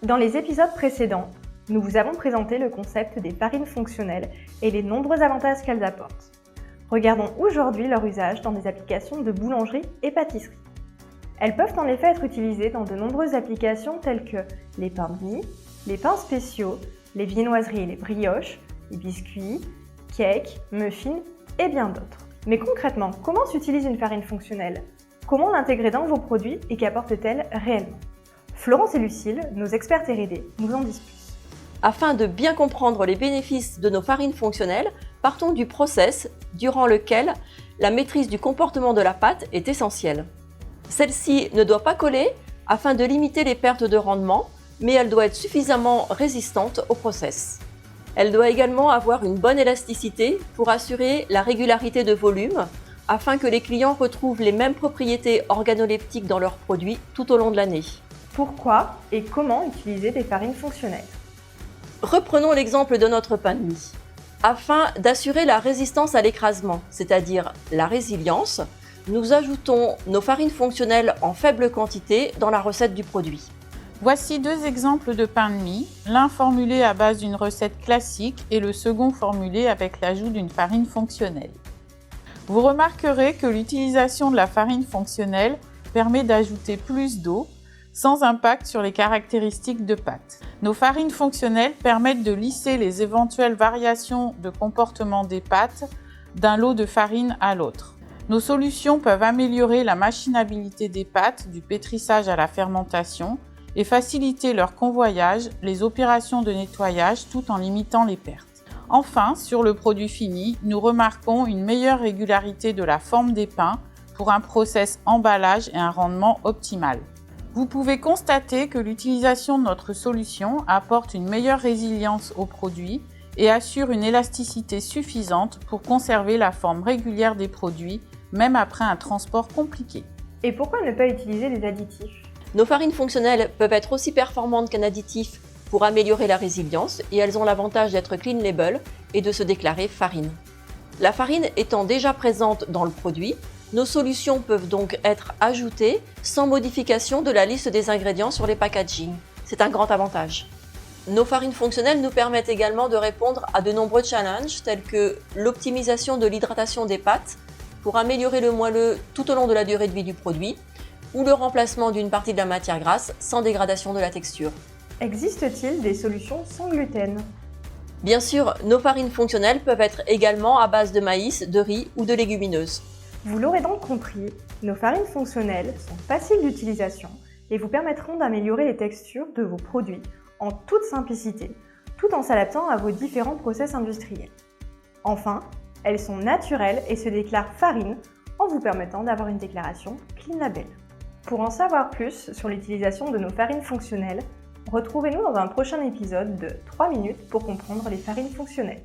Dans les épisodes précédents, nous vous avons présenté le concept des farines fonctionnelles et les nombreux avantages qu'elles apportent. Regardons aujourd'hui leur usage dans des applications de boulangerie et pâtisserie. Elles peuvent en effet être utilisées dans de nombreuses applications telles que les pains de mie, les pains spéciaux, les viennoiseries et les brioches, les biscuits, cakes, muffins et bien d'autres. Mais concrètement, comment s'utilise une farine fonctionnelle? Comment l'intégrer dans vos produits et qu'apporte-t-elle réellement? Florence et Lucille, nos expertes R&D, nous en disent plus. Afin de bien comprendre les bénéfices de nos farines fonctionnelles, partons du process durant lequel la maîtrise du comportement de la pâte est essentielle. Celle-ci ne doit pas coller afin de limiter les pertes de rendement, mais elle doit être suffisamment résistante au process. Elle doit également avoir une bonne élasticité pour assurer la régularité de volume, afin que les clients retrouvent les mêmes propriétés organoleptiques dans leurs produits tout au long de l'année. Pourquoi et comment utiliser des farines fonctionnelles? Reprenons l'exemple de notre pain de mie. Afin d'assurer la résistance à l'écrasement, c'est-à-dire la résilience, nous ajoutons nos farines fonctionnelles en faible quantité dans la recette du produit. Voici deux exemples de pain de mie, l'un formulé à base d'une recette classique et le second formulé avec l'ajout d'une farine fonctionnelle. Vous remarquerez que l'utilisation de la farine fonctionnelle permet d'ajouter plus d'eau, sans impact sur les caractéristiques de pâte. Nos farines fonctionnelles permettent de lisser les éventuelles variations de comportement des pâtes d'un lot de farine à l'autre. Nos solutions peuvent améliorer la machinabilité des pâtes, du pétrissage à la fermentation, et faciliter leur convoyage, les opérations de nettoyage tout en limitant les pertes. Enfin, sur le produit fini, nous remarquons une meilleure régularité de la forme des pains pour un process emballage et un rendement optimal. Vous pouvez constater que l'utilisation de notre solution apporte une meilleure résilience au produit et assure une élasticité suffisante pour conserver la forme régulière des produits, même après un transport compliqué. Et pourquoi ne pas utiliser des additifs? Nos farines fonctionnelles peuvent être aussi performantes qu'un additif pour améliorer la résilience et elles ont l'avantage d'être clean label et de se déclarer farine. La farine étant déjà présente dans le produit, nos solutions peuvent donc être ajoutées sans modification de la liste des ingrédients sur les packaging. C'est un grand avantage. Nos farines fonctionnelles nous permettent également de répondre à de nombreux challenges tels que l'optimisation de l'hydratation des pâtes pour améliorer le moelleux tout au long de la durée de vie du produit ou le remplacement d'une partie de la matière grasse sans dégradation de la texture. Existe-t-il des solutions sans gluten? Bien sûr, nos farines fonctionnelles peuvent être également à base de maïs, de riz ou de légumineuses. Vous l'aurez donc compris, nos farines fonctionnelles sont faciles d'utilisation et vous permettront d'améliorer les textures de vos produits en toute simplicité, tout en s'adaptant à vos différents process industriels. Enfin, elles sont naturelles et se déclarent farine en vous permettant d'avoir une déclaration Clean Label. Pour en savoir plus sur l'utilisation de nos farines fonctionnelles, retrouvez-nous dans un prochain épisode de 3 minutes pour comprendre les farines fonctionnelles.